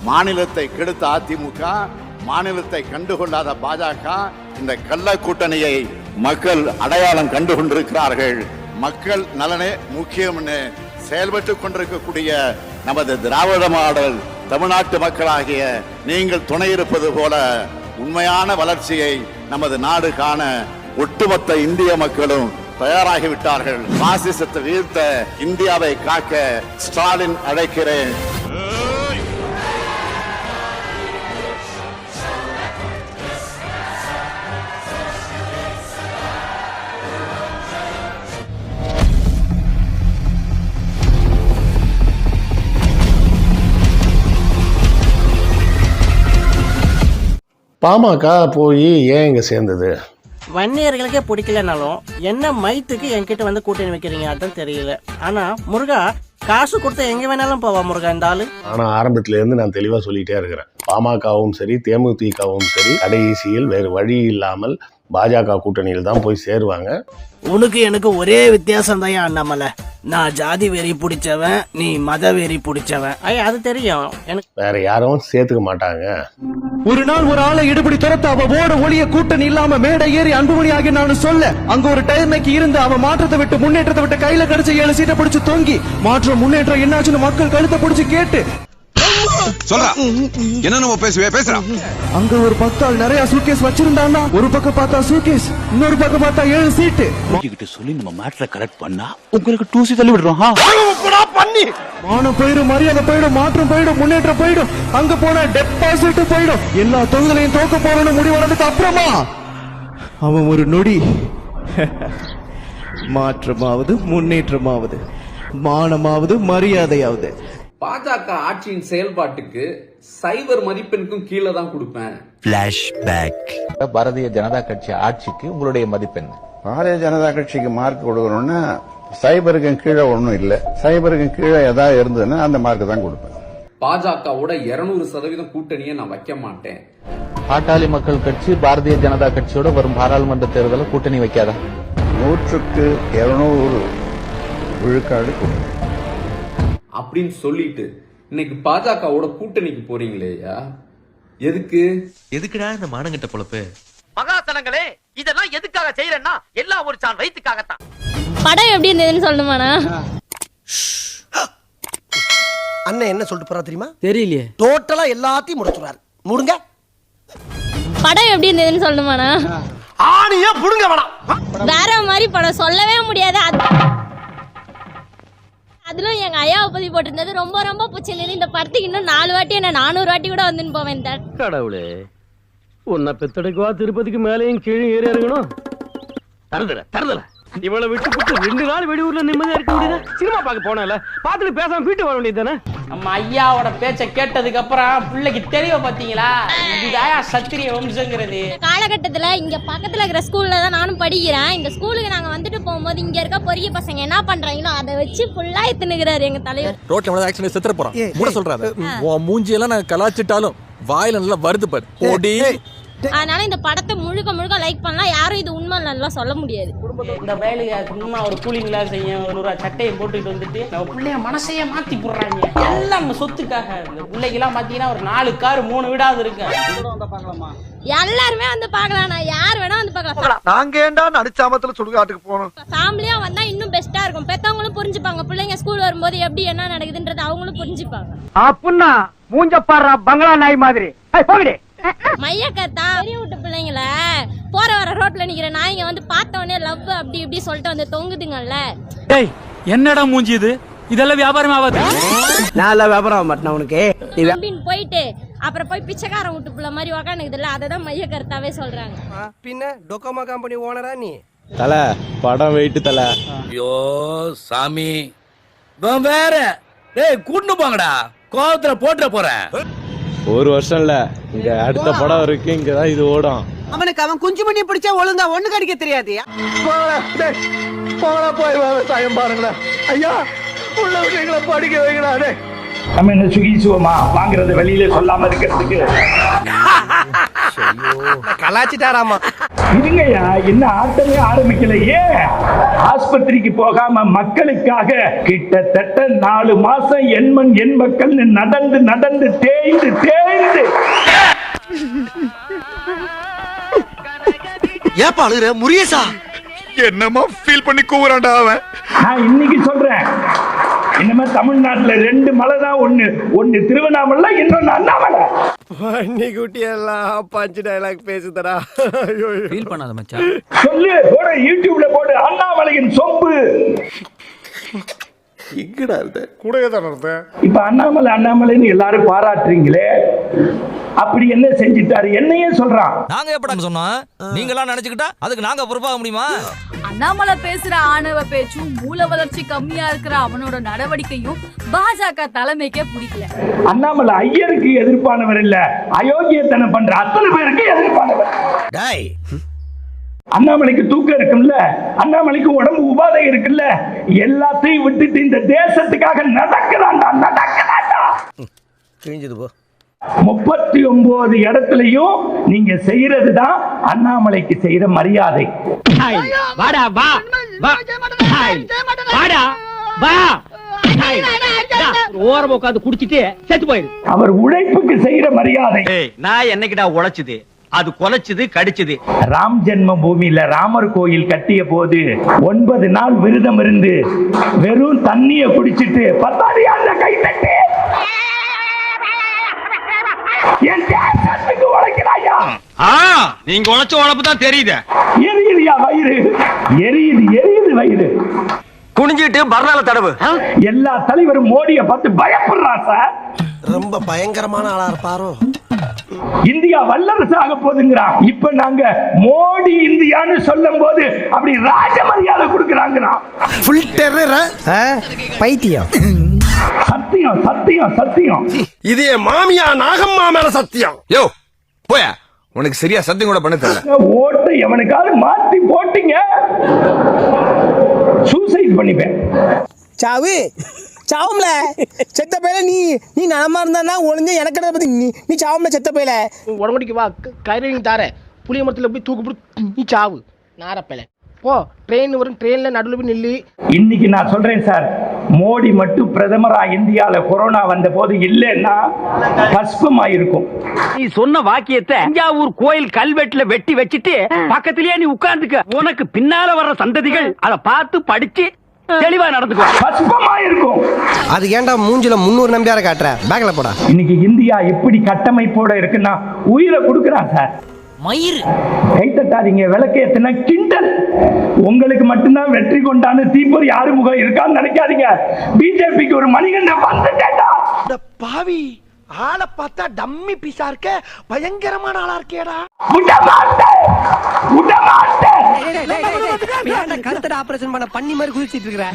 மாநிலத்தை கெடுத்த அதிமுக, மாநிலத்தை கண்டுகொள்ளாத பாஜக, இந்த கள்ள கூட்டணியை மக்கள் அடையாளம் கண்டு கொண்டிருக்கிறார்கள். மக்கள் நலனே முக்கியம்னு செயல்பட்டு கொண்டிருக்கக்கூடிய நமது திராவிட மாடல் தமிழ்நாட்டு மக்களாகிய நீங்கள் துணை இருப்பது போல உண்மையான வளர்ச்சியை நமது நாடு காண ஒட்டுமொத்த இந்திய மக்களும் தயாராகிவிட்டார்கள். பாசிசத்தை வீழ்த்த இந்தியாவை காக்க ஸ்டாலின் அழைக்கிறேன். பாமக போய் ஏன் இங்க சேர்ந்தது? வன்னியர்களுக்கே பிடிக்கலனாலும் என்ன மைத்துக்கு என்கிட்ட வந்து கூட்டணி வைக்கிறீங்க அதுதான் தெரியல. ஆனா முருகா காசு கொடுத்தா எங்க வேணாலும் போவா முருகா இந்த ஆளு. ஆனா ஆரம்பத்துல இருந்து நான் தெளிவா சொல்லிட்டே இருக்கிறேன், பாமகவும் சரி தேமுதிகவும் சரி கடைசியில் வேறு வழி இல்லாமல் பாஜக கூட்டணியில் தான் போய் சேருவாங்க. உனக்கு எனக்கு ஒரே வித்தியாசம் தான் அண்ணாமலை, நான் ஜாதி வெறி பிடிச்சவன், நீ மத வெறி பிடிச்சவன். அது தெரியும் எனக்கு. வேற யாரும் சேர்த்துக்க மாட்டாங்க. ஒரு நாள் ஒரு ஆளை எடுபடி துரத்த அவ ஓட ஒளிய கூட்டணி இல்லாம மேடை ஏறி அன்புமணி ஆகிய நான் சொல்ல அங்க ஒரு டைமைக்கு இருந்து அவன் மாற்றத்தை விட்டு முன்னேற்றத்தை விட்டு கையில கிடைச்ச 7 சீட்டை பிடிச்சு தொங்கி மாற்றம் முன்னேற்றம் என்னாச்சுன்னு மக்கள் கழுத்தை பிடிச்சு கேட்டு சொல்றா என்ன நம்ம பேசுறான். அங்க ஒரு 10 ஆள் நிறைய சூட்கேஸ் வச்சிருந்தான்னா ஒரு பக்கம் பார்த்தா சூட்கேஸ், இன்னொரு பக்கம் பார்த்தா 7 சீட்டு கிட்ட சொல்லி நம்ம மேட்டரை கரெக்ட் பண்ணா உங்களுக்கு 2 சீட் தள்ளி விடுறோம். மானம் போயிடும், மரியாதை போயிடும், மாற்றம் போயிடும், முன்னேற்றம் போயிடும், அங்க போன டெபாசிட் போயிடும், எல்லா தொகுதிகளையும் தோக்க போறோம்னு முடிவானதுக்கு அப்புறமா அவன் ஒரு நொடி மாற்றமாவது முன்னேற்றமாவது மானமாவது மரியாதையாவது. பாஜக ஆட்சியின் செயல்பாட்டுக்கு 0 மதிப்பெண்ணுக்கும் கீழே தான் கொடுப்பேன். பாரதிய ஜனதா கட்சி ஆட்சிக்கு உங்களுடைய மதிப்பெண்? பாரதிய ஜனதா கட்சிக்கு மார்க் கொடுக்கணும்னா 0க்கு கீழே ஒன்றும் இல்லை, 0க்கு கீழே ஏதாவது இருந்ததுன்னா அந்த மார்க் தான் கொடுப்பேன். பாஜகவோட 200% கூட்டணியை நான் வைக்க மாட்டேன். பாட்டாளி மக்கள் கட்சி பாரதிய ஜனதா கட்சியோட வரும் பாராளுமன்ற தேர்தலில் கூட்டணி வைக்காதா? 100க்கு 200 விழுக்காடு கூட்டணி அப்படின்னு சொல்லிட்டு இன்னைக்கு பாஜகவோட கூட்டணிக்கு போறீங்களேயா? எதுக்குடா இந்த மானங்கிட்ட பொழப்பு? மகாசனங்களே இதெல்லாம் எதுக்காக செய்யறேன்னா எல்லாம் ஒரு சான் வயித்துக்காகத்தான். படம் எப்படி இருந்ததுன்னு சொல்லணுமாண்ணா? அண்ணன் என்ன சொல்லிட்டு போறா தெரியுமா? தெரியலையே. டோட்டலா எல்லாத்தையும் முடிச்சுறாரு. முடுங்க. படம் எப்படி இருந்ததுன்னு சொல்லணுமாண்ணா? ஆணியா புடுங்க வேணாம். வேற மாதிரி படம் சொல்லவே முடியாது. அதுல எங்க ஐயாவை பத்தி போட்டிருந்தது ரொம்ப ரொம்ப பிடிச்சிருந்தது. இந்த படத்துக்கு இன்னும் 4 வாட்டி என்ன 400 வாட்டி கூட வந்துன்னு போவேன். கடவுளே, உன்னை பெத்தெடுக்குவா திருப்பதிக்கு மேலேயும் கீழே ஏறி இறங்கணும். தரதல இவளை விட்டு போட்டு 2 நாள் வெளியூர்ல நிம்மதியா இருக்க முடியல. சினிமா பார்க்க போனல பாத்துட்டு பேசாம வீட்டு வர வேண்டியது தானே. நம்ம ஐயாவோட பேச்ச கேட்டதுக்கு அப்புறம் பிள்ளைக்கு தெரிய பாத்தீங்களா இதுதாயா சத்திரிய வம்சங்கிறது. காலகட்டத்துல இங்க பக்கத்துல இருக்கிற ஸ்கூல்ல தான் நானும் படிக்கிறேன். இந்த ஸ்கூலுக்கு நாங்க வந்துட்டு போகும்போது இங்க இருக்க பெரிய பசங்க என்ன பண்றாங்களோ அதை வச்சு ஃபுல்லா எத்துனுகிறாரு எங்க தலைவர். ரோட்ல வந்து ஆக்சிடென்ட் செத்துற போறான் மூட சொல்றாரு. உன் மூஞ்சி எல்லாம் நான் கலாச்சிட்டாலும் வாயில நல்லா வருது பாரு. ஓடி அதனால இந்த படத்தை முழுக்க முழுக்க லைக் பண்ணலாம். யாரும் இது உண்மை நல்லா சொல்ல முடியாது. இந்த வேலையை சும்மா ஒரு கூலிங் கிளாஸ் ஒரு சட்டையை போட்டுக்கிட்டு வந்துட்டு நம்ம பிள்ளைய மனசையே மாத்தி போடுறாங்க. எல்லாம் நம்ம சொத்துக்காக. இந்த பிள்ளைக்கெல்லாம் பாத்தீங்கன்னா ஒரு 4 கார் 3 வீடாவது இருக்கு. எல்லாருமே வந்து பாக்கலாம். நான் யார் வேணா வந்து பாக்கலாம். நாங்க ஏண்டா நடிச்சாமத்துல சுடுகாட்டுக்கு போறோம். ஃபேமிலியா வந்தா இன்னும் பெஸ்டா இருக்கும். பெத்தவங்களும் புரிஞ்சுப்பாங்க. பிள்ளைங்க ஸ்கூல் வரும்போது எப்படி என்ன நடக்குதுன்றது அவங்களும் புரிஞ்சுப்பாங்க. அப்புன்னா மூஞ்ச பாறா பங்களா நாய் மாதிரி. போகடி. மையக்கத்தா பெரிய வீட்டு பிள்ளைங்கள போற வர ரோட்ல நிக்கிற நாய்ங்க வந்து பார்த்த உடனே லவ் அப்படி இப்படி சொல்லிட்டு வந்து தொங்குதுங்கல்ல. டேய் என்னடா மூஞ்சி இது? இதெல்லாம் வியாபாரம் ஆகாது. நான் எல்லாம் வியாபாரம் ஆக மாட்டேன் உனக்கு. அப்படின்னு போயிட்டு அப்புறம் போய் பிச்சைக்காரன் வீட்டு பிள்ளை மாதிரி உக்காந்துக்குதுல்ல, அததான் மையக்கருத்தாவே சொல்றாங்க. பின்ன டொக்கோமா கம்பெனி ஓனரா நீ? தல படம் வெயிட்டு தல. ஐயோ சாமி வேற டேய் கூட்டு போங்கடா, கோவத்துல போட்டுற போறேன். 1 வருஷம் இல்ல, இங்க அடுத்த படம் இருக்கு, இங்கதான் இது ஓடும். அவனுக்கு அவன் குஞ்சு பண்ணி பிடிச்சா ஒழுங்கா ஒண்ணு கடிக்க தெரியாது. போய் விவசாயம் பாருங்களேன் ஐயா. உள்ள விஷயங்களை படிக்க வைக்கிறானே. நம்ம என்ன சுகி சுகமா வாங்குறது வெளியில சொல்லாம இருக்கிறதுக்கு கலாச்சிட்டாராமா. இதுங்கய்யா என்ன ஆட்டமே ஆரம்பிக்கலையே. ஆஸ்பத்திரிக்கு போகாம மக்களுக்காக கிட்டத்தட்ட 4 மாசம் எண்மண் எண் மக்கள் நடந்து நடந்து தேய்ந்து தேய்ந்து. ஏப்பா அழுகுற முருகேசா? என்னமா ஃபீல் பண்ணி கூவுறான்டா அவன். நான் இன்னைக்கு சொல்றேன், இனிமே தமிழ்நாட்டுல 2 மலை தான், ஒண்ணு திருவண்ணாமலை, இன்னொன்னு அண்ணாமலை. குட்டி எல்லாம் பஞ்சு டயலாக் பேசுதடா. ஃபீல் பண்ணாத மச்சான். சொல்லு, போடு, யூடியூப்ல போடு, அண்ணாமலையின் சொம்பு. எங்கடா இருந்த? கூடவே தானே இருந்தேன். இப்ப அண்ணாமலைன்னு எல்லாரும் பாராட்டுறீங்களே, அப்படி என்ன செஞ்சிட்டாரு? என்னையே சொல்றான். நாங்க எப்படா சொன்னோம்? நீங்க எல்லாம் நினைச்சுக்கிட்டா அதுக்கு நாங்க பொறுப்பாக முடியுமா? அண்ணாமலை பேசுற ஆணவ பேச்சும் மூல வளர்ச்சி கம்மியா இருக்கிற அவனோட நடவடிக்கையும் பாஜக தலைமைக்கே பிடிக்கல. அண்ணாமலை ஐயருக்கு எதிர்ப்பானவர் இல்ல, அயோக்கியத்தனம் பண்ற அத்தனை பேருக்கு எதிர்ப்பானவர். அண்ணாமலைக்கு தூக்கம் இருக்குல்ல, அண்ணாமலைக்கு உடம்பு உபாதை இருக்குல்ல, எல்லாத்தையும் விட்டுட்டு இந்த தேசத்துக்காக நடக்கிறான்டா. 39 இடத்துலயும் நீங்க செய்யறதுதான் அண்ணாமலைக்கு செய்யற மரியாதை. ஓரமா உட்காந்து குடிச்சிட்டு செத்து போயிரு. அவர் உழைப்புக்கு செய்யற மரியாதை. நான் என்னைக்குடா உழைச்சது? அது கொலைச்சது, கடிச்சது. ராம் ஜென்ம பூமியில ராமர் கோயில் கட்டிய போது 9 நாள் விரதம் இருந்து வெறும் தண்ணிய குடிச்சிட்டு பத்தாதியா அந்த கை தட்டு என் தேசத்துக்கு உழைக்கிறாயா? நீங்க உழைச்ச உழைப்பு தான் தெரியுது. எரியுதுயா வயிறு, எரியுது வயிறு. குனிஞ்சிட்டு பர்னால தடவு. எல்லா தலைவரும் மோடியை பார்த்து பயப்படுறான் சார். ரொம்ப பயங்கரமான ஆளா இருப்பாரோ. இந்தியா வல்லரசு ஆக போதுங்கிறான். இப்ப நாங்க மோடி இந்தியான்னு சொல்லும் போது அப்படி ராஜ மரியாதை கொடுக்கறாங்க. Full terror. பைத்தியம். சத்தியம் சத்தியம் சத்தியம். இது மாமியா நாகம்மா மேல சத்தியம். யோ போயா, உனக்கு சரியா சத்தியம் கூட பண்ண தெரியல. ஓட்டு எவனுக்காவது மாத்தி போட்டீங்க, சூசைட் பண்ணிப்பேன். சாவு சாவும்ல செத்த பையில. நீ நலமா இருந்தா ஒளிஞ்ச எனக்கு பத்தி நீ சாவும்ல செத்த பையில. உடம்படிக்கு வா, கயிறு தார, புளிய மரத்துல போய் தூக்கு போட்டு நீ சாவு நாரப்பையில. போ, ட்ரெயின் வரும், ட்ரெயின்ல நடுவில் போய் நில்லு. இன்னைக்கு நான் சொல்றேன் சார், மோடி மட்டும் பிரதமரா இந்தியால கொரோனா வந்த போது இல்லைன்னா பஸ்பமாயிருக்கும். நீ சொன்ன வாக்கியத்தை தஞ்சாவூர் கோயில் கல்வெட்டுல வெட்டி வச்சிட்டு பக்கத்திலேயே நீ உட்கார்ந்துக்க. உனக்கு பின்னால வர்ற சந்ததிகள் அதை பார்த்து படிச்சு தெளிவா நடந்துக்கோ. பஸ்பமாயிருக்கும். அது ஏன்டா மூஞ்சில 300 நம்பியார காட்டுற? பேக்ல போடா. இன்னைக்கு இந்தியா எப்படி கட்டமைப்போட இருக்குன்னா உயிரை கொடுக்கறான் சார். மயிறு கை தட்டாதீங்க, விளக்கேத்துனா கிண்டல். உங்களுக்கு மட்டும்தான் வெற்றி கொண்டான்னு தீப்பொறி ஆறுமுகம் இருக்கான்னு நினைக்காதீங்க. பிஜேபிக்கு ஒரு மணிகண்ட வந்துட்டேடா. பாவி ஆளை பார்த்தா டம்மி பீஸா இருக்க, பயங்கரமான ஆளா இருக்கேடா. விட மாட்டேன். கழுத்தட ஆபரேஷன் பண்ண பண்ணி மாதிரி குதிச்சிட்டு இருக்கிற.